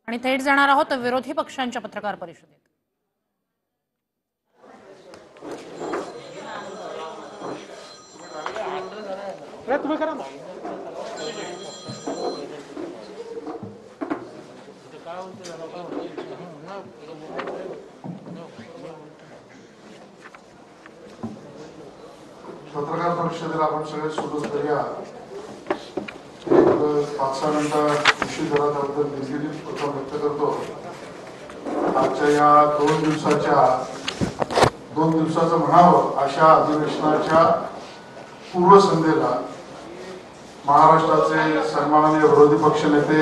आणि थेट जाणार आहोत विरोधी पक्षांच्या पत्रकार परिषदेत। तुम्ही करा ना। पत्रकार परिषदेला आपण सगळे सुरू करूया। एक 5-6 मिनिटं उशीर झाला त्याबद्दल दिलगिरी प्रथम व्यक्त करतो। आजच्या या 2 दिवसाचं म्हणावं अशा अधिवेशनाच्या पूर्वसंध्येला महाराष्ट्राचे सन्माननीय विरोधी पक्षनेते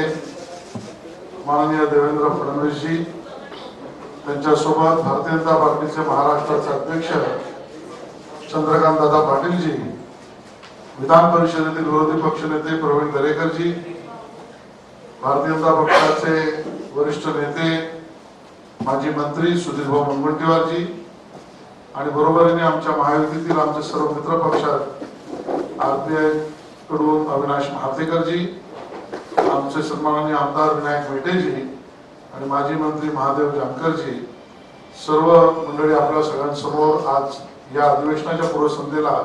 माननीय देवेंद्र फडणवीसजी, त्यांच्यासोबत भारतीय जनता पार्टीचे महाराष्ट्राचे अध्यक्ष चंद्रकांत दादा पाटीलजी, विधान परिषदेतील विरोधी पक्षनेते प्रवीण दरेकरजी, भारतीय जनता पक्षाचे वरिष्ठ नेते माजी मंत्री सुधीरभाऊ मुनगंटीवारजी आणि बरोबरीने आमच्या महायुतीतील आमचे सर्व मित्र पक्षात आरपीआय कडून अविनाश महातेकरजी, आमचे सन्माननीय आमदार विनायक मेटेजी आणि माजी मंत्री महादेव जानकरजी, सर्व मंडळी आपल्या सगळ्यांसमोर आज या अधिवेशनाच्या पूर्वसंध्येला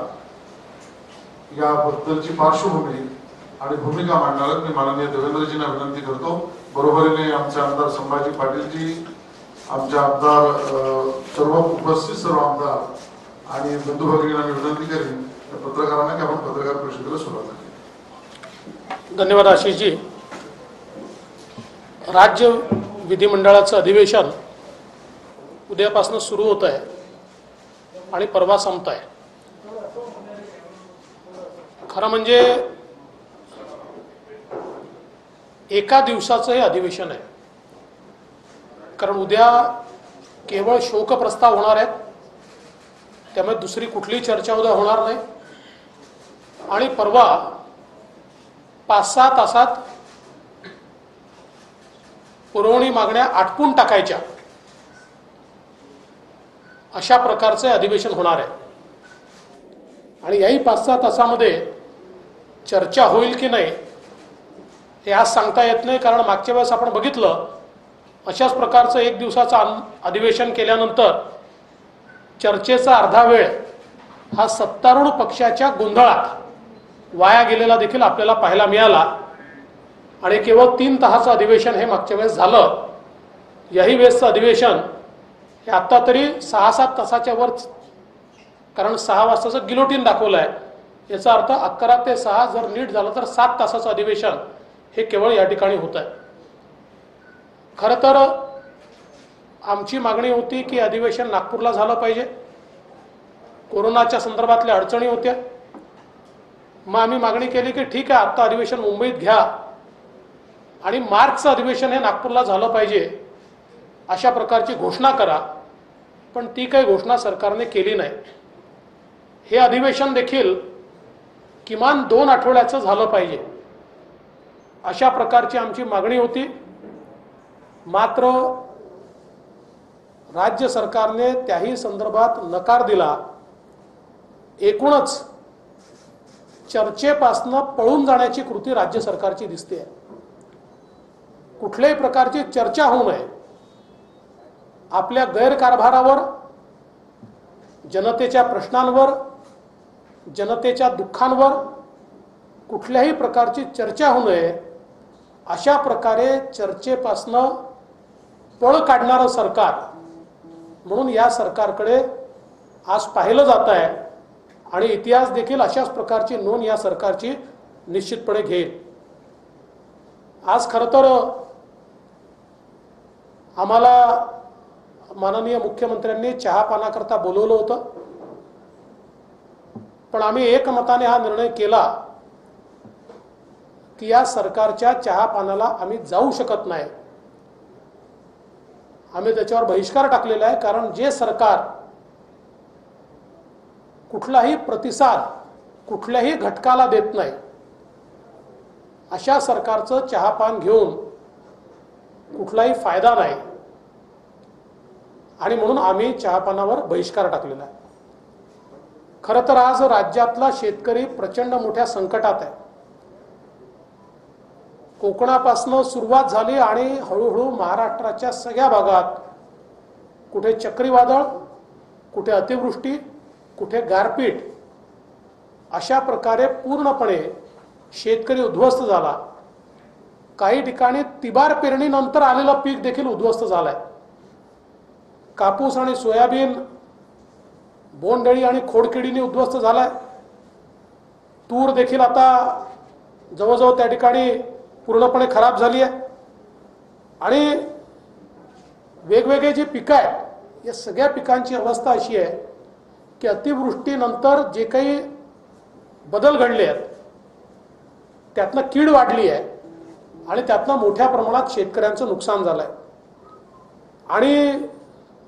याबद्दलची पार्श्वभूमी आणि भूमिका मांडणाऱ्या मी माननीय देवेंद्रजींना विनंती करतो। बरोबरीने आमचे आमदार संभाजी पाटीलजी, आमचे आमदार सर्व उपस्थित सर्व आमदार आणि बंधू भगिनींना मी विनंती करेन पत्रकारांना की आपण पत्रकार परिषदेला सुरुवात करूया। धन्यवाद आशिषजी। राज्य विधिमंडळाचं अधिवेशन उद्यापासून सुरू होत आहे आणि परवा संपत आहे। खरं म्हणजे एका दिवसाचं हे अधिवेशन आहे, कारण उद्या केवळ शोक प्रस्ताव होणार आहेत, त्यामुळे दुसरी कुठली चर्चा उद्या होणार नाही आणि परवा 5-6 तासात पुरवणी मागण्या आटपून टाकायच्या अशा प्रकारचे अधिवेशन होणार आहे। आणि याही 5-6 तासामध्ये चर्चा होईल की नाही हे आज सांगता येत नाही, कारण मागच्या वेळेस आपण बघितलं अशाच प्रकारचं एक दिवसाचं अधिवेशन केल्यानंतर चर्चेचा अर्धा वेळ हा सत्तारूढ पक्षाच्या गोंधळात वाया गेलेला देखील आपल्याला पाहायला मिळाला आणि केवळ 3 तासाचं अधिवेशन हे मागच्या वेळेस झालं। याही वेळेसचं अधिवेशन हे आता तरी 6-7 तासाच्या वर, कारण 6 वाजताचं गिलोटीन दाखवलं आहे, याचा अर्थ 11 ते 6 जर नीट झालं तर 7 तासाचं अधिवेशन हे केवळ या ठिकाणी होत आहे। खरं तर आमची मागणी होती की अधिवेशन नागपूरला झालं पाहिजे, कोरोनाच्या संदर्भातल्या अडचणी होत्या। मग आम्ही मागणी केली की ठीक आहे, आत्ता अधिवेशन मुंबईत घ्या आणि मार्चचं अधिवेशन हे नागपूरला झालं पाहिजे अशा प्रकारची घोषणा करा, पण ती काही घोषणा सरकारने केली नाही। हे अधिवेशन देखील किमान 2 आठवड्याचं झालं पाहिजे अशा प्रकारची आमची मागणी होती। मात्र राज्य सरकारने त्याही संदर्भात नकार दिला। एकूणच चर्चेपासनं पळून जाण्याची कृती राज्य सरकारची दिसते। कुठल्याही प्रकारची चर्चा होऊ नये, आपल्या गैरकारभारावर, जनतेच्या प्रश्नांवर, जनतेच्या दुःखांवर कुठल्याही प्रकारची चर्चा होऊ नये अशा प्रकारे चर्चेपासनं पळ काढणारं सरकार म्हणून या सरकारकडे आज पाहिलं जात आहे आणि इतिहास देखील अशाच प्रकारची नोंद या सरकारची निश्चितपणे घेईल। आज खरं तर आम्हाला माननीय मुख्यमंत्र्यांनी चहापानाकरता बोलवलं होतं, पण आम्ही एकमताने हा निर्णय केला की या सरकारच्या चहापानाला आम्ही जाऊ शकत नाही। आम्ही त्याच्यावर बहिष्कार टाकलेला आहे, कारण जे सरकार कुठलाही प्रतिसाद कुठल्याही घटकाला देत नाही अशा सरकारचं चहापान घेऊन कुठलाही फायदा नाही आणि म्हणून आम्ही चहापानावर बहिष्कार टाकलेला आहे। खरं तर आज राज्यातला शेतकरी प्रचंड मोठ्या संकटात आहे। कोकणापासून सुरुवात झाली आणि हळूहळू महाराष्ट्राच्या सगळ्या भागात कुठे चक्रीवादळ, कुठे अतिवृष्टी, कुठे गारपीट, अशा प्रकारे पूर्णपणे शेतकरी उद्ध्वस्त झाला. काही ठिकाणी तिबार पेरणीनंतर आलेलं पीक देखील उद्ध्वस्त झालंय. कापूस आणि सोयाबीन बोंडअळी आणि खोडकिडीने उद्ध्वस्त झालाय. तूर देखील आता जवळजवळ त्या ठिकाणी पूर्णपणे खराब झाली आहे. आणि वेगवेगळे जी पिकं आहेत या सगळ्या पिकांची अवस्था अशी आहे की अतिवृष्टीनंतर जे काही बदल घडले आहेत त्यातनं कीड वाढली आहे आणि त्यातनं मोठ्या प्रमाणात शेतकऱ्यांचं नुकसान झालंय. आणि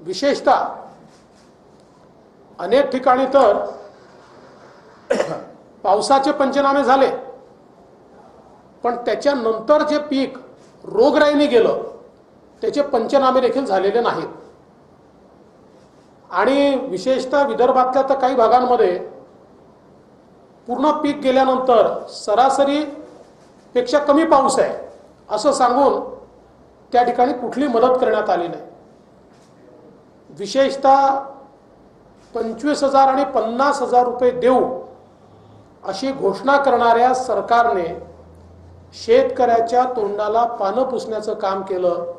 विशेषतः अनेक ठिकाणी तर पावसाचे पंचनामे झाले पण त्याच्यानंतर जे पीक रोगराईने गेलं त्याचे पंचनामे देखील झालेले नाहीत. आणि विशेषतः विदर्भातल्या तर काही भागांमध्ये पूर्ण पीक गेल्यानंतर सरासरी पेक्षा कमी पाऊस आहे असं सांगून त्या ठिकाणी कुठली मदत करण्यात आली नाही. विशेषतः 25,000 आणि 50,000 रुपये देऊ अशी घोषणा करणाऱ्या सरकारने शेतकऱ्याच्या तोंडाला पानं पुसण्याचं काम केलं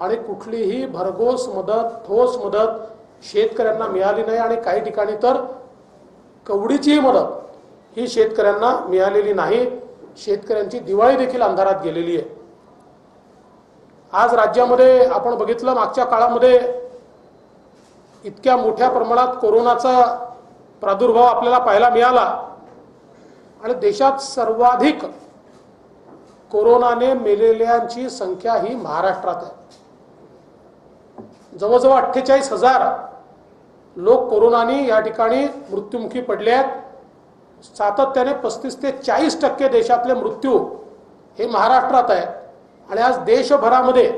आणि कुठलीही भरघोस मदत, ठोस मदत शेतकऱ्यांना मिळाली नाही. आणि काही ठिकाणी तर कवडीचीही मदत ही शेतकऱ्यांना मिळालेली नाही. शेतकऱ्यांची दिवाळी देखील अंधारात गेलेली आहे. आज राज्यामध्ये आपण बघितलं मागच्या काळामध्ये इतक्या मोठ्या प्रमाणात कोरोनाचा प्रादुर्भाव आपल्याला पाहायला मिळाला आणि देशात सर्वाधिक कोरोनाने मेलेल्यांची संख्या ही महाराष्ट्रात आहे. जवळजवळ 48,000 लोक कोरोनाने या ठिकाणी मृत्युमुखी पडले आहेत. सातत्याने 35 ते 40% देशातले मृत्यू हे महाराष्ट्रात आहे. आणि आज देशभरामध्ये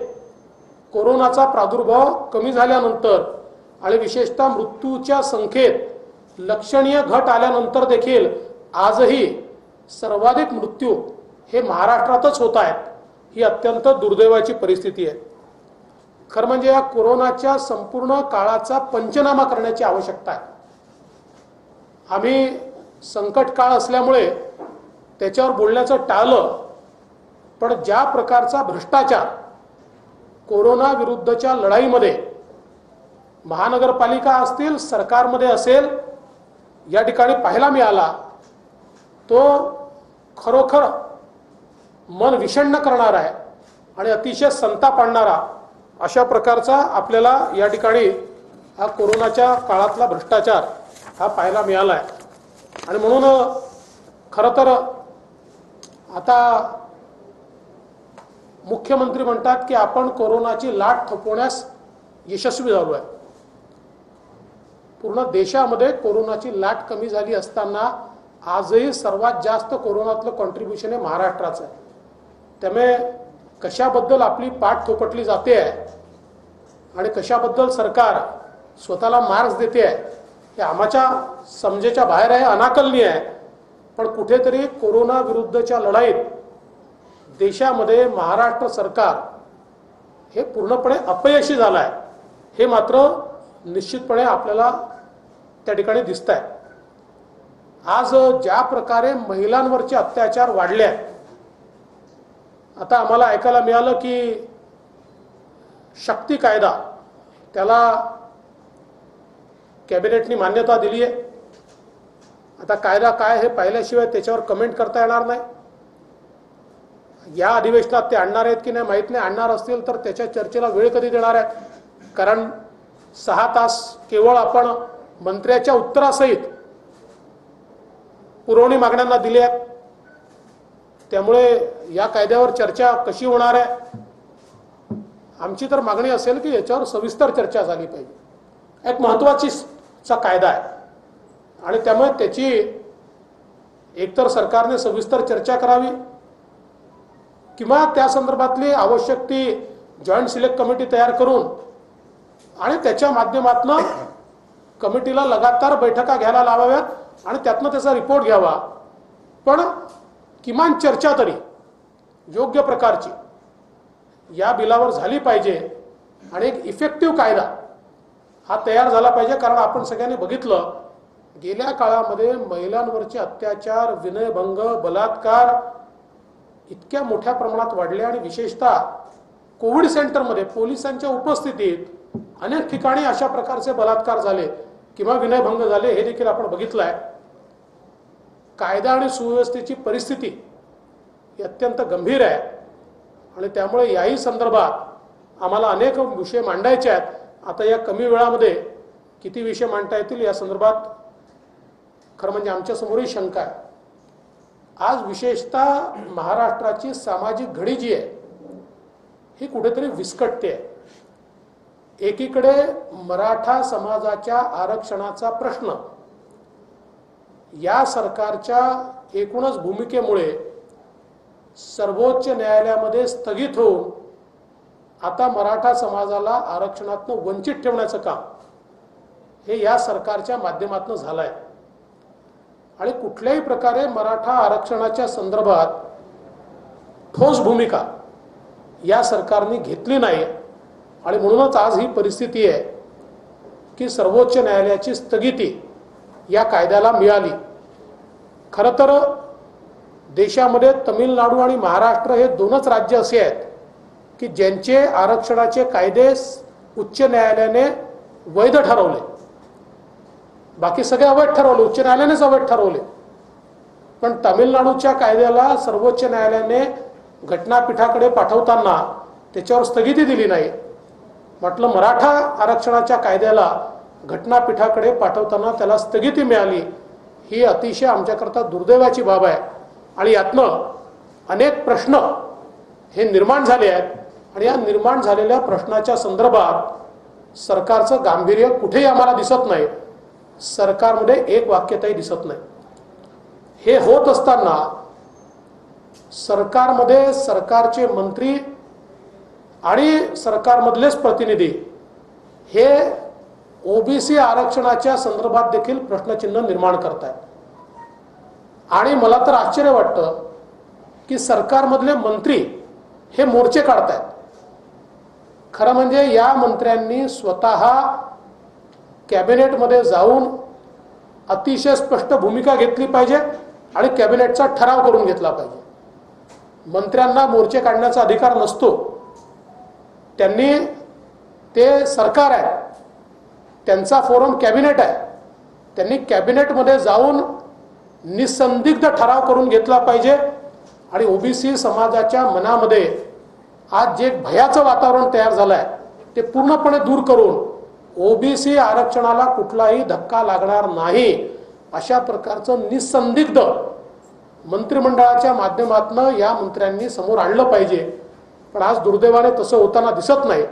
कोरोनाचा प्रादुर्भाव कमी झाल्यानंतर आणि विशेषतः मृत्यूच्या संख्येत लक्षणीय घट आल्यानंतर देखील आजही सर्वाधिक मृत्यू हे महाराष्ट्रातच होत आहेत. ही अत्यंत दुर्दैवाची परिस्थिती आहे. खरं म्हणजे या कोरोनाच्या संपूर्ण काळाचा पंचनामा करण्याची आवश्यकता आहे. आम्ही संकट काळ असल्यामुळे त्याच्यावर बोलण्याचं टाळलं, पण ज्या प्रकारचा भ्रष्टाचार कोरोना विरुद्धच्या लढाईमध्ये महानगरपालिका असतील, सरकारमध्ये असेल, या ठिकाणी पाहायला मिळाला तो खरोखर मन विषण्ण करणारा आहे आणि अतिशय संताप आणणारा अशा प्रकारचा आपल्याला या ठिकाणी हा कोरोनाच्या काळातला भ्रष्टाचार हा पाहायला मिळाला आहे. आणि म्हणून खरं तर आता मुख्यमंत्री म्हणतात की आपण कोरोनाची लाट थोपवण्यास यशस्वी झालो आहे. पूर्ण देशामध्ये कोरोनाची लाट कमी झाली असताना आजही सर्वात जास्त कोरोनातलं कॉन्ट्रीब्युशन हे महाराष्ट्राचं आहे. त्यामुळे कशाबद्दल आपली पाठ थोपटली जाते आहे आणि कशाबद्दल सरकार स्वतःला मार्क्स देते आहे हे आम्हाच्या समजेच्या बाहेर आहे, अनाकलनीय आहे. पण कुठेतरी कोरोना विरुद्धच्या लढाईत देशामध्ये महाराष्ट्र सरकार हे पूर्णपणे अपयशी झालं आहे हे मात्र निश्चितपणे आपल्याला त्या ठिकाणी दिसत आहे. आज ज्या प्रकारे महिलांवरचे अत्याचार वाढले आहेत, आता आम्हाला ऐकायला मिळालं की शक्ती कायदा त्याला कॅबिनेटनी मान्यता दिली आहे. आता कायदा काय हे पाहिल्याशिवाय त्याच्यावर कमेंट करता येणार नाही. या अधिवेशनात ते आणणार आहेत की नाही माहीत नाही. आणणार असतील तर त्याच्या चर्चेला वेळ कधी देणार आहेत? कारण 6 तास केवळ आपण मंत्र्याच्या उत्तरासहित पुरवणी मागण्यांना दिली आहेत. त्यामुळे या कायद्यावर चर्चा कशी होणार आहे? आमची तर मागणी असेल की याच्यावर सविस्तर चर्चा झाली पाहिजे. एक महत्त्वाचा कायदा आहे आणि त्यामुळे त्याची एकतर सरकारने सविस्तर चर्चा करावी किंवा त्या संदर्भातली आवश्यक ती जॉईंट सिलेक्ट कमिटी तयार करून आणि त्याच्या माध्यमातून कमिटीला लगातार बैठका घ्यायला लावाव्यात आणि त्यातनं त्याचा रिपोर्ट घ्यावा. पण किमान चर्चा तरी योग्य प्रकारची या बिलावर झाली पाहिजे आणि एक इफेक्टिव्ह कायदा हा तयार झाला पाहिजे. कारण आपण सगळ्यांनी बघितलं गेल्या काळामध्ये महिलांवरचे अत्याचार, विनयभंग, बलात्कार इतक्या मोठ्या प्रमाणात वाढले आणि विशेषतः कोविड सेंटरमध्ये पोलिसांच्या उपस्थितीत अनेक ठिकाणी अशा प्रकारचे बलात्कार झाले किंवा विनयभंग झाले हे देखील आपण बघितलंय. कायदा आणि सुव्यवस्थेची परिस्थिती ही अत्यंत गंभीर आहे आणि त्यामुळे याही संदर्भात आम्हाला अनेक विषय मांडायचे आहेत. आता या कमी वेळामध्ये किती विषय मांडता येतील या संदर्भात खरं म्हणजे आमच्या समोरही शंका आहे. आज विशेषतः महाराष्ट्राची सामाजिक घडी जी आहे ही कुठेतरी विस्कटते आहे. एकीकडे मराठा समाजाच्या आरक्षणाचा प्रश्न या सरकारच्या एकूणच भूमिकेमुळे सर्वोच्च न्यायालयामध्ये स्थगित होऊन आता मराठा समाजाला आरक्षणातून वंचित ठेवण्याचं काम हे या सरकारच्या माध्यमातून झालं आहे. आणि कुठल्याही प्रकारे मराठा आरक्षणाच्या संदर्भात ठोस भूमिका या सरकारने घेतली नाही आणि म्हणूनच आज ही परिस्थिती आहे की सर्वोच्च न्यायालयाची स्थगिती या कायद्याला मिळाली. खरं तर देशामध्ये तमिळनाडू आणि महाराष्ट्र हे दोनच राज्य असे आहेत की ज्यांचे आरक्षणाचे कायदे उच्च न्यायालयाने वैध ठरवले. बाकी सगळे अवैध ठरवले, उच्च न्यायालयानेच अवैध ठरवले. पण तमिळनाडूच्या कायद्याला सर्वोच्च न्यायालयाने घटनापीठाकडे पाठवताना त्याच्यावर स्थगिती दिली नाही. म्हटलं मराठा आरक्षणाच्या कायद्याला घटनापीठाकडे पाठवताना त्याला स्थगिती मिळाली. ही अतिशय आमच्याकरता दुर्दैवाची बाब आहे आणि यातनं अनेक प्रश्न हे निर्माण झाले आहेत आणि या निर्माण झालेल्या प्रश्नाच्या संदर्भात सरकारचं गांभीर्य कुठेही आम्हाला दिसत नाही. सरकारमध्ये एक वाक्यताही दिसत नाही. हे होत असताना सरकारमध्ये सरकारचे मंत्री आणि सरकारमधलेच प्रतिनिधी हे ओबीसी आरक्षणाच्या संदर्भात देखील प्रश्नचिन्ह निर्माण करतात. आणि मला तर आश्चर्य वाटतं की सरकारमधले मंत्री हे मोर्चे काढतात. खरं म्हणजे या मंत्र्यांनी स्वतः कॅबिनेटमध्ये जाऊन अतिशय स्पष्ट भूमिका घेतली पाहिजे आणि कॅबिनेटचा ठराव करून घेतला पाहिजे. मंत्र्यांना मोर्चे काढण्याचा अधिकार नसतो. त्यांनी ते सरकार आहे, त्यांचा फोरम कॅबिनेट आहे. त्यांनी कॅबिनेटमध्ये जाऊन निसंदिग्ध ठराव करून घेतला पाहिजे आणि ओबीसी समाजाच्या मनामध्ये आज जे भयाचं वातावरण तयार झालं आहे ते पूर्णपणे दूर करून ओबीसी आरक्षणाला कुठलाही धक्का लागणार नाही अशा प्रकारचं निसंदिग्ध मंत्रिमंडळाच्या माध्यमातून या मंत्र्यांनी समोर आणलं पाहिजे. पण आज दुर्दैवाने तसं होताना दिसत नाही.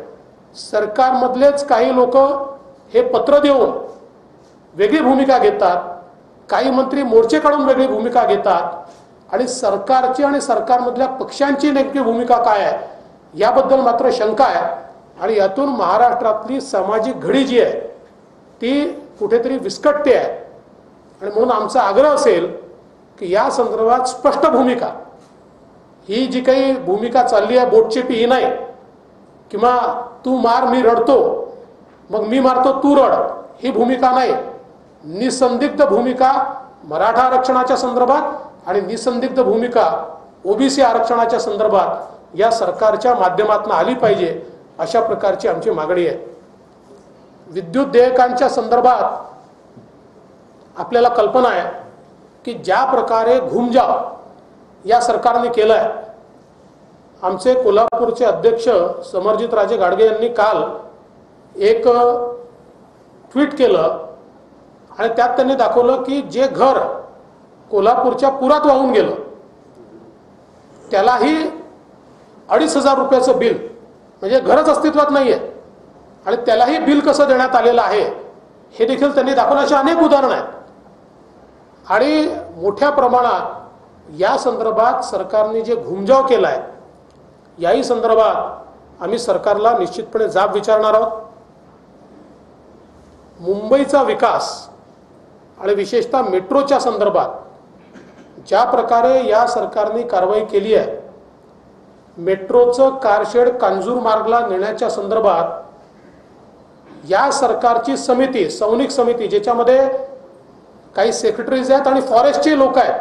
सरकारमधलेच काही लोक हे पत्र देऊन वेगळी भूमिका घेतात, काही मंत्री मोर्चे काढून वेगळी भूमिका घेतात आणि सरकारची आणि सरकारमधल्या पक्षांची नेमकी भूमिका काय आहे याबद्दल मात्र शंका आहे. आणि यातून महाराष्ट्रातली सामाजिक घडी जी आहे ती कुठेतरी विस्कटते आहे. आणि म्हणून आमचा आग्रह असेल की या संदर्भात स्पष्ट भूमिका, ही जी काही भूमिका चालली आहे बोटचेपी ही नाही किंवा तू मार मी रडतो मग मी मारतो तू रड ही भूमिका नाही. निसंदिग्ध भूमिका मराठा आरक्षणाच्या संदर्भात आणि निसंदिग्ध भूमिका ओबीसी आरक्षणाच्या संदर्भात या सरकारच्या माध्यमातून आली पाहिजे अशा प्रकारची आमची मागणी आहे. विद्युत देयकांच्या संदर्भात आपल्याला कल्पना आहे की ज्या प्रकारे घुमजाव या सरकारने केलाय, आमचे कोल्हापूरचे अध्यक्ष समरजितराजे गाडगे यांनी काल एक ट्विट केलं आणि त्यात त्यांनी दाखवलं की जे घर कोल्हापूरच्या पुरात वाहून गेलं त्यालाही 2,500 रुपयाचं बिल, म्हणजे घरच अस्तित्वात नाहीये आणि त्यालाही बिल कसं देण्यात आलेलं आहे हे देखील त्यांनी दाखवलं. अशी अनेक उदाहरणं आहेत. आणि मोठ्या प्रमाणात या संदर्भात सरकारने जे घुमजाव केलाय याही संदर्भात आम्ही सरकारला निश्चितपणे जाब विचारणार आहोत. मुंबईचा विकास आणि विशेषतः मेट्रोच्या संदर्भात ज्या प्रकारे या सरकारने कारवाई केली आहे मेट्रोचं कारशेड कांजूरमार्गला नेण्याच्या संदर्भात या सरकारची समिती, सौनिक समिती, ज्याच्यामध्ये काही सेक्रेटरीज आहेत आणि फॉरेस्टचे लोक आहेत,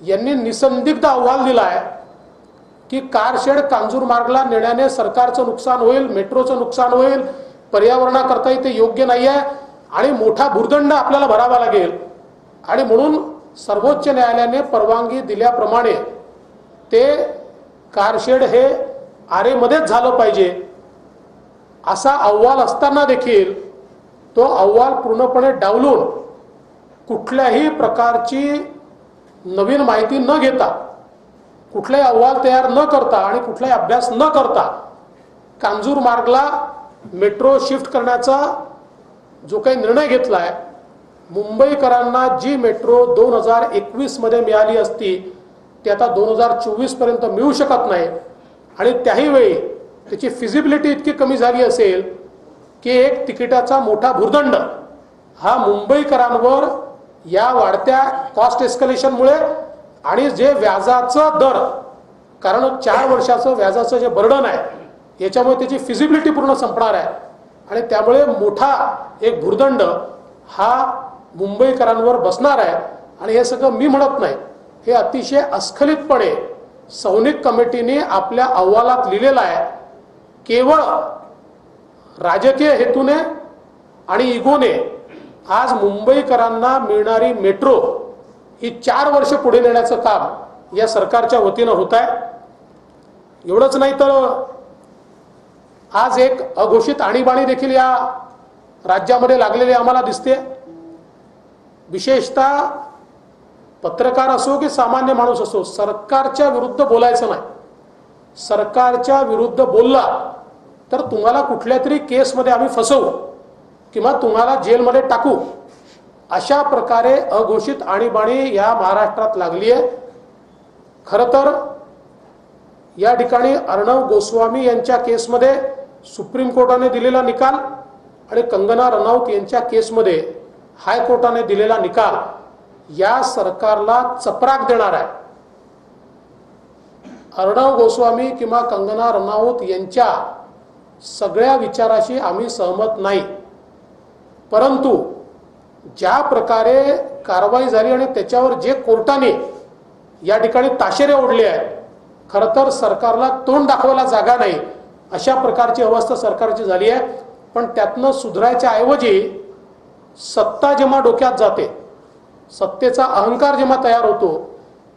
यांनी निसंदिग्ध अहवाल दिला आहे की कारशेड कांजूरमार्गला नेण्याने सरकारचं नुकसान होईल, मेट्रोचं नुकसान होईल, पर्यावरणाकरता ते योग्य नाही आहे आणि मोठा भूर्दंड आपल्याला भरावा लागेल. आणि म्हणून सर्वोच्च न्यायालयाने परवानगी दिल्याप्रमाणे ते कारशेड हे आरेमध्येच झालं पाहिजे असा अहवाल असताना देखील तो अहवाल पूर्णपणे डावलून कुठल्याही प्रकारची नवीन माहिती न घेता, कुठलाही अहवाल तयार न करता आणि कुठलाही अभ्यास न करता कांजूरमार्गला मेट्रो शिफ्ट करण्याचा जो काही निर्णय घेतला आहे, मुंबईकरांना जी मेट्रो 2021 मध्ये मिळाली असती ती आता 2024 पर्यंत मिळू शकत नाही. आणि त्याही वेळी त्याची फिजिबिलिटी इतकी कमी झाली असेल की एक तिकिटाचा मोठा भूर्दंड हा मुंबईकरांवर या वाढत्या कॉस्ट एस्कलेशनमुळे आणि जे व्याजाचं दर, कारण 4 वर्षाचं व्याजाचं जे बर्डन आहे याच्यामुळे त्याची फिजिबिलिटी पूर्ण संपणार आहे आणि त्यामुळे मोठा एक भूर्दंड हा मुंबईकरांवर बसणार आहे. आणि हे सगळं मी म्हणत नाही, हे अतिशय अस्खलितपणे सौनिक कमिटीने आपल्या अहवालात लिहिलेलं आहे. केवळ राजकीय हेतूने आणि इगोने आज मुंबईकरांना मिळणारी मेट्रो ही 4 वर्ष पुढे नेण्याचं काम या सरकारच्या वतीनं होत आहे. एवढंच नाही तर आज एक अघोषित आणीबाणी देखील या राज्यामध्ये लागलेली आम्हाला दिसते. विशेषतः पत्रकार असो की सामान्य माणूस असो, सरकारच्या विरुद्ध बोलायचं नाही. सरकारच्या विरुद्ध बोलला तर तुम्हाला कुठल्या तरी केसमध्ये आम्ही फसवू किंवा तुम्हाला जेलमध्ये टाकू, अशा प्रकारे अघोषित आणीबाणी या महाराष्ट्रात लागली आहे. खरं तर या ठिकाणी अर्णव गोस्वामी यांच्या केसमध्ये सुप्रीम कोर्टाने दिलेला निकाल आणि कंगना रनौत यांच्या केसमध्ये हायकोर्टाने दिलेला निकाल या सरकारला चपराक देणार आहे. अर्णव गोस्वामी किंवा कंगना रनौत यांच्या सगळ्या विचाराशी आम्ही सहमत नाही, परंतु ज्या प्रकारे कारवाई झाली आणि त्याच्यावर जे कोर्टाने या ठिकाणी ताशेरे ओढले आहेत, खरं तर सरकारला तोंड दाखवायला जागा नाही अशा प्रकारची अवस्था सरकारची झाली आहे. पण त्यातनं सुधारायच्या ऐवजी सत्ता जेव्हा डोक्यात जाते, सत्तेचा अहंकार जेव्हा तयार होतो,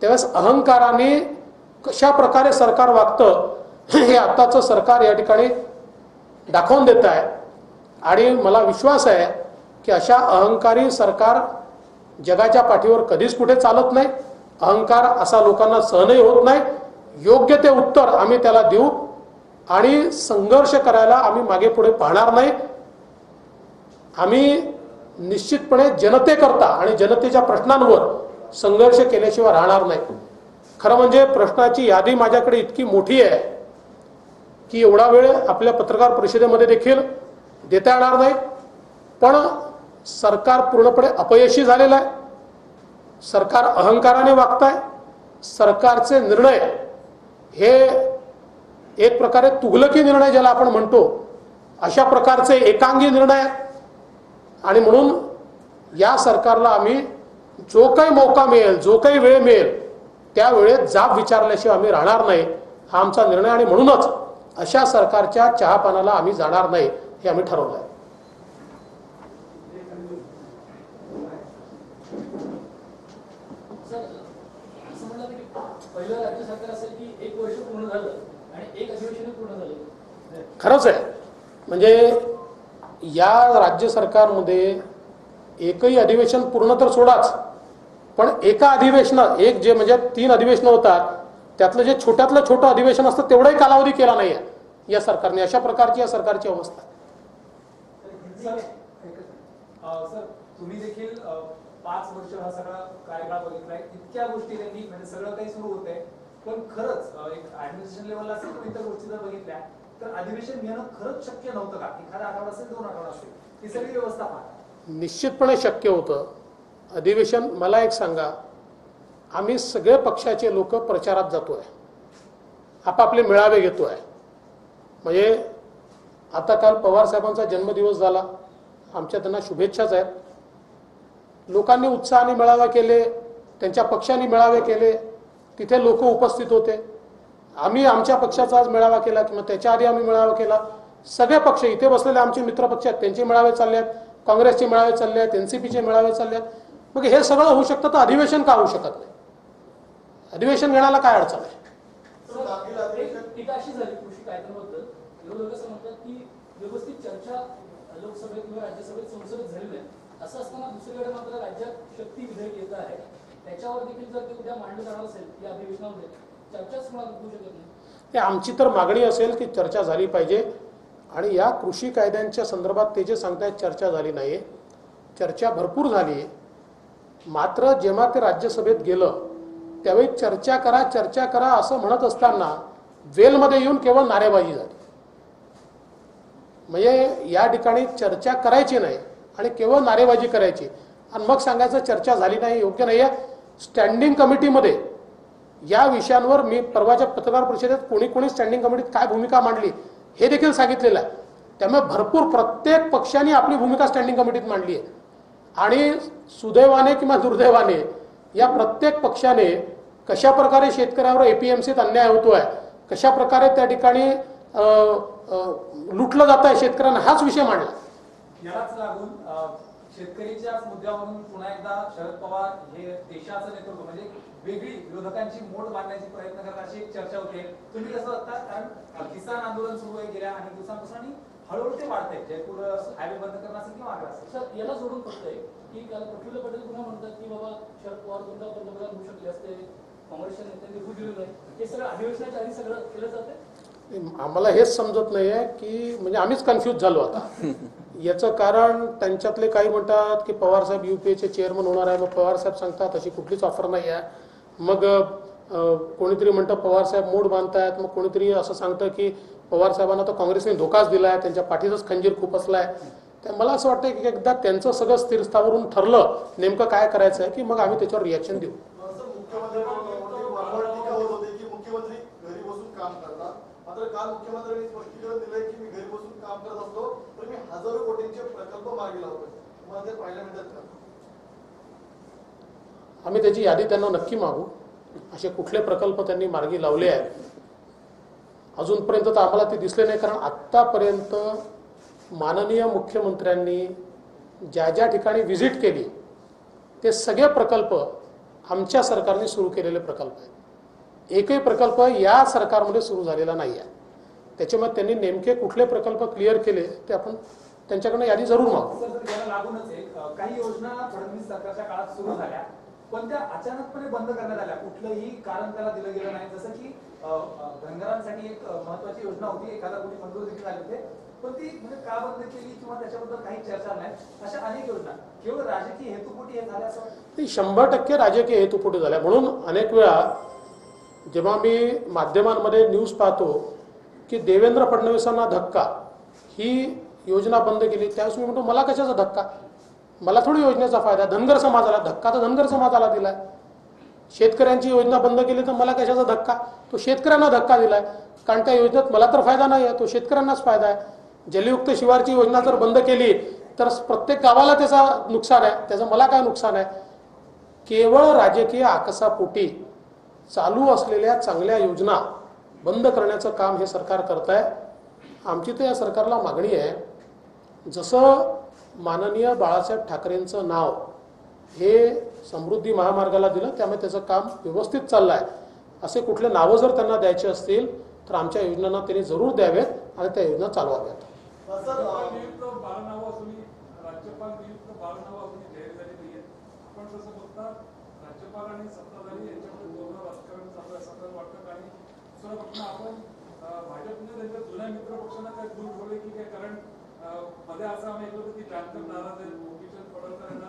त्यावेळेस अहंकाराने कशा प्रकारे सरकार वागतं हे आताचं सरकार या ठिकाणी दाखवून देत आहे. आणि मला विश्वास आहे की अशा अहंकारी सरकार जगाच्या पाठीवर कधीच कुठे चालत नाही. अहंकार असा लोकांना सहनही होत नाही. योग्य ते उत्तर आम्ही त्याला देऊ आणि संघर्ष करायला आम्ही मागे पुढे पाहणार नाही. आम्ही निश्चितपणे जनतेकरता आणि जनतेच्या प्रश्नांवर संघर्ष केल्याशिवाय राहणार नाही. खरं म्हणजे प्रश्नाची यादी माझ्याकडे इतकी मोठी आहे की एवढा वेळ आपल्या पत्रकार परिषदेमध्ये देखील देता येणार नाही. पण सरकार पूर्णपणे अपयशी झालेलं आहे. सरकार अहंकाराने वागत आहे. सरकारचे निर्णय हे एक प्रकारे तुघलकी निर्णय ज्याला आपण म्हणतो अशा प्रकारचे एकांगी निर्णय आहेत. आणि म्हणून या सरकारला आम्ही जो काही मौका मिळेल, जो काही वेळ मिळेल त्या वेळेत जाब विचारल्याशिवाय आम्ही राहणार नाही, हा आमचा निर्णय. आणि म्हणूनच अशा सरकारच्या चहापानाला आम्ही जाणार नाही हे आम्ही ठरवलं आहे. पहिलं राज्य सरकार असेल की 1 वर्ष पूर्ण झालं आणि 1 अधिवेशन पूर्ण झालं. खरंच आहे. म्हणजे या राज्य सरकारमध्ये एकही अधिवेशन पूर्ण तर सोडाच, पण एका अधिवेशनात एक जे म्हणजे 3 अधिवेशनं होतात त्यातलं जे छोट्यातलं छोटं अधिवेशन असतं तेवढाही कालावधी केला नाही आहे या सरकारने. अशा प्रकारची या सरकारची अवस्था. सर तुम्ही देखील 5 वर्ष हा सगळा कार्यकाळ बघितलाय. इतक्या गोष्टी त्यांनी म्हणजे सगळं काही सुरू होतंय, पण खरंच एक ऍडमिनिस्ट्रेशन लेवलला असेल किंवा इतर गोष्टी जर बघितल्या तर अधिवेशन घेणं खरंच शक्य नव्हतं का? एखादा आठवडा असेल, 2 आठवडा असेल, ही सगळी व्यवस्था पाहता निश्चितपणे शक्य होतं अधिवेशन. मला एक सांगा, आम्ही सगळे पक्षाचे लोक प्रचारात जातोय आपापले मेळावे घेतोय. म्हणजे आता काल पवार साहेबांचा जन्मदिवस झाला, आमच्या त्यांना शुभेच्छाच आहेत. लोकांनी उत्साहाने मेळावे केले, त्यांच्या पक्षाने मेळावे केले, तिथे लोक उपस्थित होते. आम्ही आमच्या पक्षाचा आज मेळावा केला किंवा त्याच्या आधी आम्ही मेळावा केला. सगळे पक्ष इथे बसलेले आमचे मित्र पक्ष आहेत, त्यांचे मेळावे चालले आहेत, काँग्रेसचे मेळावे चालले आहेत, एनसीपीचे मेळावे चालले आहेत. मग हे सगळं होऊ शकतं तर अधिवेशन का होऊ शकत नाही? अधिवेशन घेण्याला काय अडचण आहे? टीका अशी झाली कृषी कायद्याबद्दल, विरोधक असं म्हणतात की व्यवस्थित चर्चा लोकसभेत किंवा राज्यसभेत संसदेत झाली नाही. असं असताना दुसरीकडे मात्र राज्यात शक्ती विधेयक येत आहे, त्याच्यावर देखील जर ते उद्या मांडलं जाणार असेल या अधिवेशनामध्ये चर्चाच होऊ शकत नाही. हे आमची तर मागणी असेल की चर्चा झाली पाहिजे. आणि या कृषी कायद्यांच्या संदर्भात ते जे सांगतायत चर्चा झाली नाही, चर्चा भरपूर झाली. मात्र जेव्हा ते राज्यसभेत गेलं त्यावेळी चर्चा करा असं म्हणत असताना वेलमध्ये येऊन केवळ नारेबाजी झाली. म्हणजे या ठिकाणी चर्चा करायची नाही आणि केवळ नारेबाजी करायची आणि मग सांगायचं चर्चा झाली नाही, योग्य नाही आहे. स्टँडिंग कमिटीमध्ये या विषयांवर मी परवाच्या पत्रकार परिषदेत कोणी स्टँडिंग कमिटीत काय भूमिका मांडली हे देखील सांगितलेलं आहे. त्यामुळे भरपूर प्रत्येक पक्षाने आपली भूमिका स्टँडिंग कमिटीत मांडली आहे. आणि सुदैवाने किंवा दुर्दैवाने या प्रत्येक पक्षाने कशा प्रकारे शेतकऱ्यावर एपीएमसीत अन्याय होतोय, कशा प्रकारे त्या ठिकाणी लुटलं जात आहे शेतकऱ्यांना, हाच विषय मांडला. यालाच लागून शेतकरीच्या मुद्द्यावरून पुन्हा एकदा शरद पवार हे देशाचं नेतृत्व म्हणजे वेगळी विरोधकांची मोड बांधण्याची प्रयत्न करतात अशी एक चर्चा होते. तुम्ही कसं बघता? कारण किसान आंदोलन सुरू आहे गेल्या अनेक दिवसांपासून आणि हळूहळू ते वाढतंय. जयपूर हायवे बंद करणं असेल किंवा आग्रा असेल. सर याला जोडून फक्त आहे की काल प्रफुल्ल पटेल पुन्हा म्हणतात की बाबा शरद पवार दोनदा पंतप्रधान होऊ शकले असते, काँग्रेसच्या नेत्यांनी होऊ दिलं नाही. हे सगळं अधिवेशनाच्या आधी सगळं केलं जातं. आम्हाला हेच समजत नाही आहे की म्हणजे आम्हीच कन्फ्यूज झालो आता. याचं कारण त्यांच्यातले काही म्हणतात की पवारसाहेब UPAचे चेअरमन होणार आहे. मग पवारसाहेब सांगतात अशी कुठलीच ऑफर नाही आहे. मग कोणीतरी म्हणतं पवारसाहेब मोड बांधतायत. मग कोणीतरी असं सांगतं की पवारसाहेबांना तर काँग्रेसने धोकाच दिला आहे, त्यांच्या पाठीचाच खंजीर खुपसला आहे. तर मला असं वाटतं की एकदा त्यांचं सगळं स्थिरस्थावरून ठरलं नेमकं काय करायचं आहे की मग आम्ही त्याच्यावर रिॲक्शन देऊ. मात्र काल मुख्यमंत्र्यांनी स्पष्टीकरण दिलंय की मी घरी बसून काम करत असतो तर मी हजारो कोटींचे प्रकल्प मार्गी लावतोय. तुम्हाला ते पाहायला मिळतात का? आम्ही त्याची यादी त्यांना नक्की मागू. असे कुठले प्रकल्प त्यांनी मार्गी लावले आहेत अजूनपर्यंत तर आम्हाला ते दिसले नाही. कारण आत्तापर्यंत माननीय मुख्यमंत्र्यांनी ज्या ज्या ठिकाणी व्हिजिट केली ते सगळे प्रकल्प आमच्या सरकारने सुरू केलेले प्रकल्प आहेत. एकही प्रकल्प या सरकारमध्ये सुरू झालेला नाही आहे. त्याच्यामुळे त्यांनी नेमके कुठले प्रकल्प क्लिअर केले ते आपण त्यांच्याकडनं यादी जरूर मागू. सर याला लागूनच काही योजना फडणवीस सरकारच्या काळात सुरू झाल्या पण त्या अचानकपणे बंद करण्यात आल्या. कुठलंही कारण त्याला दिलं गेलं नाही. जसं की धनगरांसाठी एक महत्वाची योजना होती, 1000 कोटी मंजूर देखील झाले होते, पण ती म्हणजे का बंद केली किंवा त्याच्याबद्दल काही चर्चा नाही. अशा अनेक योजना केवळ राजकीय हेतुपोटी हे झाल्या असं वाटतं? 100% राजकीय हेतुपोटी झाल्या. म्हणून अनेक वेळा जेव्हा मी माध्यमांमध्ये न्यूज पाहतो की देवेंद्र फडणवीसांना धक्का, ही योजना बंद केली, त्यावेळेस मी म्हणतो मला कशाचा धक्का? मला थोडी योजनेचा फायदा. धनगर समाजाला धक्का तर धनगर समाजाला दिलाय. शेतकऱ्यांची योजना बंद केली तर मला कशाचा धक्का? तो शेतकऱ्यांना धक्का दिलाय. कारण त्या योजनेत मला तर फायदा नाही आहे, तो शेतकऱ्यांनाच फायदा आहे. जलयुक्त शिवारची योजना जर बंद केली तर प्रत्येक गावाला त्याचा नुकसान आहे, त्याचं मला काय नुकसान आहे? केवळ राजकीय आकसापोटी चालू असलेल्या चांगल्या योजना बंद करण्याचं काम हे सरकार करत आहे. आमची तर या सरकारला मागणी आहे, जसं माननीय बाळासाहेब ठाकरेंचं नाव हे समृद्धी महामार्गाला दिलं त्यामुळे त्याचं काम व्यवस्थित चाललं आहे. असे कुठले नावं जर त्यांना द्यायचे असतील तर आमच्या योजनांना त्यांनी जरूर द्यावेत आणि त्या योजना चालवाव्यात. राज्यपाल नियुक्त 12 नावं अजूनही जाहीर झाली नाहीये. आपण जसं बघता राज्यपाल आणि सत्ताधारी यांच्यामध्ये दोघं राजकारण चालू आहे असं वाटतं. आणि दुसरं बघता आपण भाजपने त्यांच्या जुन्या मित्र पक्षांना काय दूर ठेवले की काय? कारण मध्ये असं आम्ही ऐकलं होतं की जानकर नाराज आहेत, किशन पडळकर यांना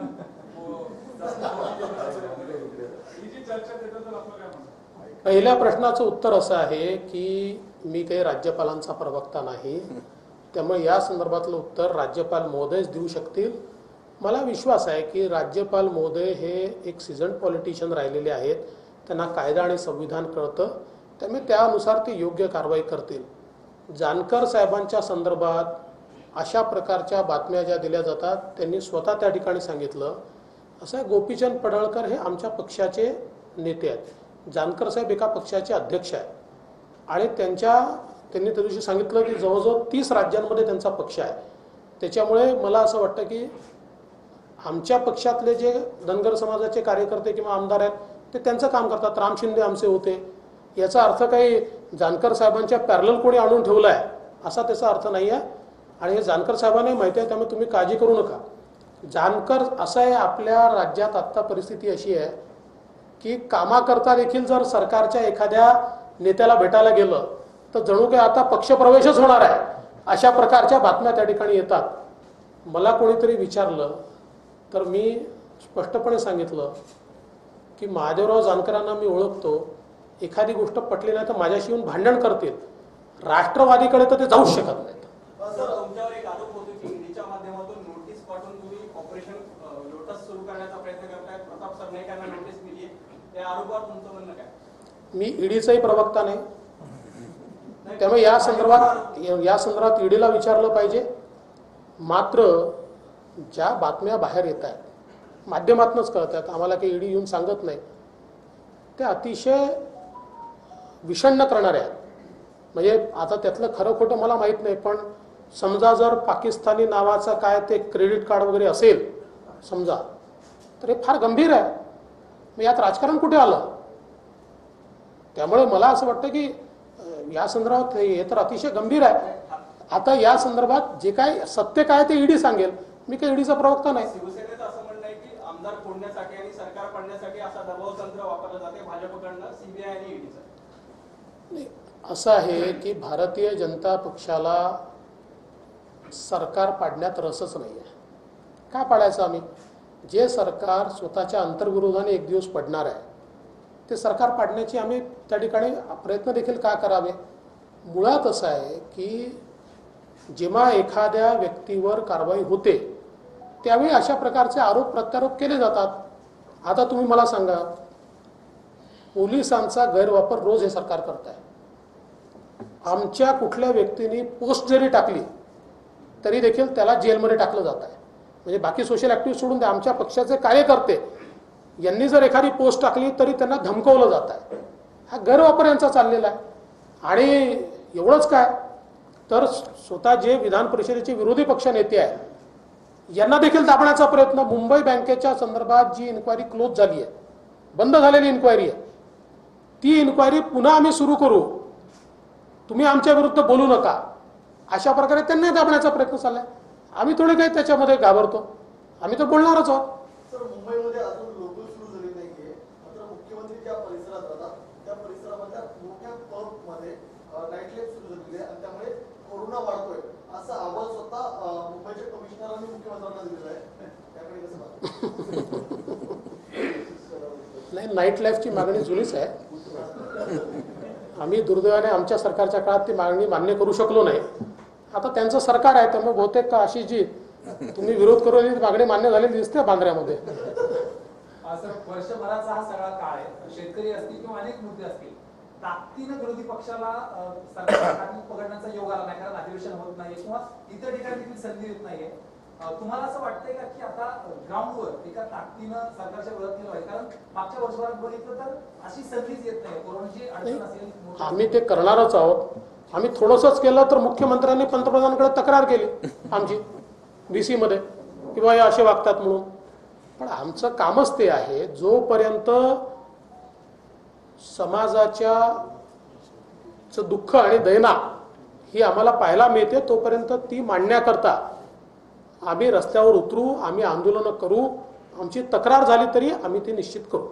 ही जी चर्चा त्याच्याबद्दल आपलं काय म्हणणं? पहिल्या प्रश्नाचं उत्तर असं आहे की मी काही राज्यपालांचा प्रवक्ता नाही, त्यामुळे या संदर्भातलं उत्तर राज्यपाल महोदयच देऊ शकतील. मला विश्वास आहे की राज्यपाल महोदय हे एक सीझन्ड पॉलिटिशियन राहिलेले आहेत, त्यांना कायदा आणि संविधान कळतं. त्यामुळे त्यानुसार ते योग्य कारवाई करतील. जानकर साहेबांच्या संदर्भात अशा प्रकारच्या बातम्या ज्या दिल्या जातात त्यांनी स्वतः त्या ठिकाणी सांगितलं, असं आहे, गोपीचंद पडळकर हे आमच्या पक्षाचे नेते आहेत. जानकर साहेब एका पक्षाचे अध्यक्ष आहेत आणि त्यांनी त्या दिवशी सांगितलं की जवळजवळ 30 राज्यांमध्ये त्यांचा पक्ष आहे. त्याच्यामुळे मला असं वाटतं की आमच्या पक्षातले जे धनगर समाजाचे कार्यकर्ते किंवा आमदार आहेत ते त्यांचं काम करतात. राम शिंदे आमचे होते. याचा अर्थ काही जानकर साहेबांच्या पॅरलल कोणी आणून ठेवला आहे असा त्याचा अर्थ नाही आहे. आणि हे जानकर साहेबांना माहिती आहे, त्यामुळे तुम्ही काळजी करू नका. जानकर असं आहे, आपल्या राज्यात आत्ता परिस्थिती अशी आहे की कामाकरता देखील जर सरकारच्या एखाद्या नेत्याला भेटायला गेलं तर जणू काही आता पक्षप्रवेशच होणार आहे अशा प्रकारच्या बातम्या त्या ठिकाणी येतात. मला कोणीतरी विचारलं तर मी स्पष्टपणे सांगितलं की महादेवराव जानकरांना मी ओळखतो, एखादी गोष्ट पटली नाही तर माझ्याशी येऊन भांडण करतील, राष्ट्रवादीकडे तर ते जाऊच शकत नाहीत. सर, तुमच्यावर एक आरोप होतो की ईडीच्या माध्यमातून नोटीस पाठवून तुम्ही ऑपरेशन लोटस सुरू करण्याचा प्रयत्न करताय. प्रताप सरनाईकांना नोटीस दिली आहे, त्या आरोपावर तुमचं म्हणणं काय? मी ईडीचाही प्रवक्ता नाही, त्यामुळे या संदर्भात ईडीला विचारलं पाहिजे. मात्र ज्या बातम्या बाहेर येत आहेत माध्यमातूनच कळत आहेत, आम्हाला काही ईडी येऊन सांगत नाही, ते अतिशय विषण्ण करणारे आहेत. म्हणजे आता त्यातलं खरं खोटं मला माहीत नाही, पण समजा जर पाकिस्तानी नावाचं काय ते क्रेडिट कार्ड वगैरे असेल समजा, तर हे फार गंभीर आहे. मग यात राजकारण कुठे आलं? त्यामुळे मला असं वाटतं की या संदर्भात हे तर अतिशय गंभीर आहे. आता या संदर्भात जे काय सत्य काय ते ईडी सांगेल, मी काही ईडीचा प्रवक्ता नाही. शिवसेनेचं असं म्हणणं आहे की आमदार फोडण्यासाठी आणि सरकार पाडण्यासाठी असा दबाव तंत्र वापरलं जाते भाजपकडनं, सीबीआय आणि ईडीचं. असं आहे की भारतीय जनता पक्षाला सरकार पाडण्यात रसच नाही आहे. का पाडायचं आम्ही? जे सरकार स्वतःच्या अंतर्विरोधाने एक दिवस पडणार आहे ते सरकार पाडण्याची आम्ही त्या ठिकाणी प्रयत्न देखील का करावे? मुळात असं आहे की जेव्हा एखाद्या व्यक्तीवर कारवाई होते त्यावेळी अशा प्रकारचे आरोप प्रत्यारोप केले जातात. आता तुम्ही मला सांगा, पोलिसांचा गैरवापर रोज हे सरकार करत आहे. आमच्या कुठल्या व्यक्तीने पोस्ट जरी टाकली तरी देखील त्याला जेलमध्ये टाकलं जात आहे. म्हणजे बाकी सोशल ॲक्टिव्हिस्ट सोडून द्या, आमच्या पक्षाचे कार्यकर्ते यांनी जर एखादी पोस्ट टाकली तरी त्यांना धमकवलं जात आहे. हा गैरवापर यांचा चाललेला आहे. आणि एवढंच काय, तर स्वतः जे विधान परिषदेचे विरोधी पक्ष नेते आहेत यांना देखील दाबण्याचा प्रयत्न. मुंबई बँकेच्या संदर्भात जी इन्क्वायरी क्लोज झाली आहे, बंद झालेली इन्क्वायरी आहे, ती इन्क्वायरी पुन्हा आम्ही सुरू करू, तुम्ही आमच्या विरुद्ध बोलू नका, अशा प्रकारे त्यांना दाबण्याचा प्रयत्न चाललाय. आम्ही थोडे काही त्याच्यामध्ये घाबरतो, आम्ही तर बोलणारच आहोत. सर, मुंबईमध्ये अजून लोकल सुरू झाली नाहीये, मात्र मुख्यमंत्री ज्या परिसरात राहतात त्या परिसरामधल्या मोठ्या पबमध्ये नाईट लाईफ सुरू झालेली आहे आणि त्यामुळे कोरोना वाढतोय असा अहवाल स्वतः मुंबईच्या कमिशनरांनी मुख्यमंत्र्यांना दिलेला आहे. त्याकडे कसं पाहता? नाही, नाईट लाईफची मागणी जुनीच आहे. आम्ही दुर्दैवाने आमच्या सरकारच्या काळात ती मागणी मान्य करू शकलो नाही. आता त्यांचं सरकार आहे त्यामुळे बहुतेक अशी जी तुम्ही विरोध करून मागणी मान्य झालेली दिसते बांद्र्यामध्ये. सर, वर्षभराचा हा सगळा काळ आहे, शेतकरी असतील किंवा अनेक मुद्दे असतील, ताकदीनं विरोधी पक्षाला सरकार पकडण्याचा योग आला नाही, कारण अधिवेशन होत नाहीये किंवा इतर ठिकाणी देखील संधी येत नाहीये. तुम्हाला असं वाटतंय का की आता ग्राउंडवर एका ताकदीनं सरकारच्या विरोधात केलं पाहिजे? कारण मागच्या वर्षभरात बघितलं तर अशी संधीच येत नाही, कोरोनाची अडचण असेल. आम्ही ते करणारच आहोत. आम्ही थोडंसंच केलं तर मुख्यमंत्र्यांनी पंतप्रधानांकडे तक्रार केली आमची DC मध्ये किंवा हे असे वागतात म्हणून. पण आमचं कामच ते आहे, जोपर्यंत समाजाच्या दुःख आणि दैना ही आम्हाला पाहायला मिळते तोपर्यंत ती मांडण्याकरता आम्ही रस्त्यावर उतरू, आम्ही आंदोलनं करू, आमची तक्रार झाली तरी आम्ही ती निश्चित करू.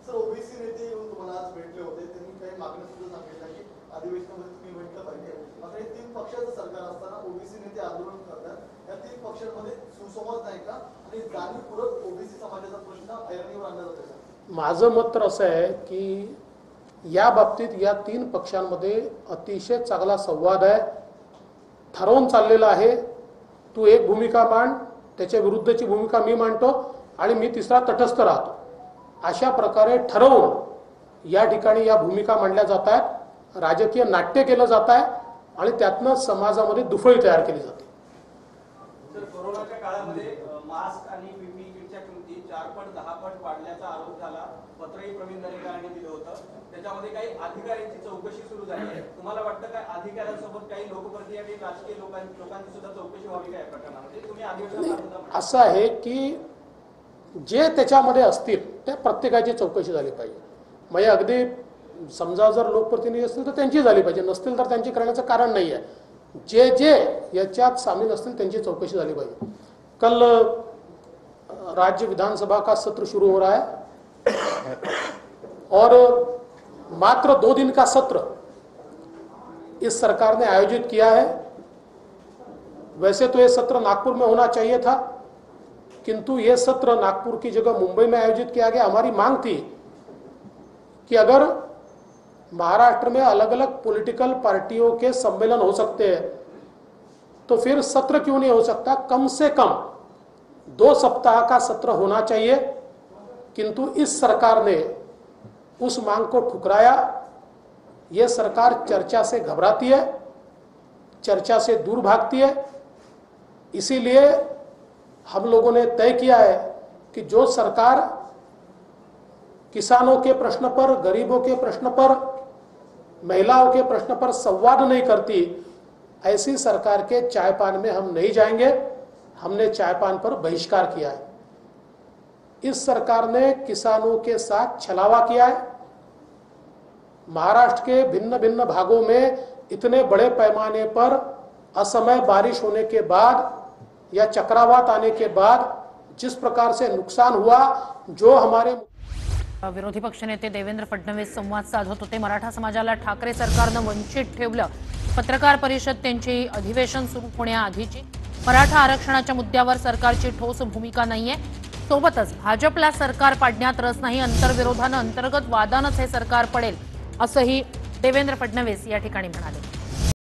सर, ओबीसी नेते येऊन तुम्हाला आज भेटले होते, त्यांनी काही मागण्या सुद्धा सांगितल्या की अधिवेशनामध्ये तुम्ही भेटलं पाहिजे. मात्र हे 3 पक्षाचं सरकार असताना ओबीसी नेते आंदोलन करतात, या 3 पक्षांमध्ये सुसंवाद नाही का आणि जाणीवपूर्वक ओबीसी समाजाचा प्रश्न ऐरणीवर आणला जातो का? माझं मत तर असं आहे की या बाबतीत या 3 पक्षांमध्ये अतिशय चांगला संवाद आहे, ठरवून चाललेला आहे. तू एक भूमिका मांड, त्याच्या विरुद्धची भूमिका मी मांडतो आणि मी तिसरा तटस्थ राहतो, अशा प्रकारे ठरवून या ठिकाणी या भूमिका मांडल्या जात आहेत. राजकीय नाट्य केलं जात आहे आणि त्यातनं समाजामध्ये दुफळी तयार केली जाते. तर कोरोनाच्या काळामध्ये मास्क आणि पीपीई किटच्या किमती 4 पट 10 पट वाढल्याचा आरोप झाला. पत्रही प्रवीण दरेकरांनी दिलं होतं. त्याच्यामध्ये काही अधिकाऱ्यांची चौकशी सुरू झाली आहे. तुम्हाला वाटतं काय अधिकाऱ्यांसोबत काही लोकप्रतिनिधी आणि राजकीय लोकांची सुद्धा चौकशी व्हावी काय प्रकरणामध्ये? तुम्ही अधिवेशनात असं आहे की जे त्याच्यामध्ये असतील त्या प्रत्येकाची चौकशी झाली पाहिजे. म्हणजे अगदी समजा जर लोकप्रतिनिधी असतील तर त्यांची झाली पाहिजे, नसतील तर त्यांची करण्याचं कारण नाही आहे. जे जे याच्यात सामील असतील त्यांची चौकशी झाली पाहिजे. कल राज्य विधानसभा का सत्र शुरू हो रहा है और मात्र 2 दिन का सत्र इस सरकार ने आयोजित किया है. वैसे तो ये सत्र नागपुर में होना चाहिए था, किंतु ये सत्र नागपुर की जगह मुंबई में आयोजित किया गया. हमारी मांग थी कि अगर महाराष्ट्र में अलग अलग पॉलिटिकल पार्टियों के सम्मेलन हो सकते हैं तो फिर सत्र क्यों नहीं हो सकता. कम से कम 2 सप्ताह का सत्र होना चाहिए. किंतु इस सरकार ने उस मांग को ठुकराया. ये सरकार चर्चा से घबराती है, चर्चा से दूर भागती है. इसीलिए हम लोगों ने तय किया है कि जो सरकार किसानों के प्रश्न पर, गरीबों के प्रश्न पर, महिलाओं के प्रश्न पर संवाद नहीं करती, ऐसी सरकार के चायपान में हम नहीं जाएंगे. हमने चायपान पर बहिष्कार किया है. इस सरकार ने किसानों के साथ छलावा किया है. महाराष्ट्र के भिन्न भिन्न भागों में इतने बड़े पैमाने पर असमय बारिश होने के बाद या चक्रवात आने के बाद जिस प्रकार से नुकसान हुआ, जो हमारे विरोधी पक्षनेते देवेंद्र फडणवीस संवाद साधत होते. मराठा समाजाला ठाकरे सरकारनं वंचित ठेवलं. पत्रकार परिषद त्यांची अधिवेशन सुरू होण्याआधीची. मराठा आरक्षणाच्या मुद्द्यावर सरकारची ठोस भूमिका नाहीये. सोबतच भाजपला सरकार पाडण्यात रस नाही. अंतर्विरोधानं, अंतर्गत वादानंच हे सरकार पडेल असंही देवेंद्र फडणवीस या ठिकाणी म्हणाले.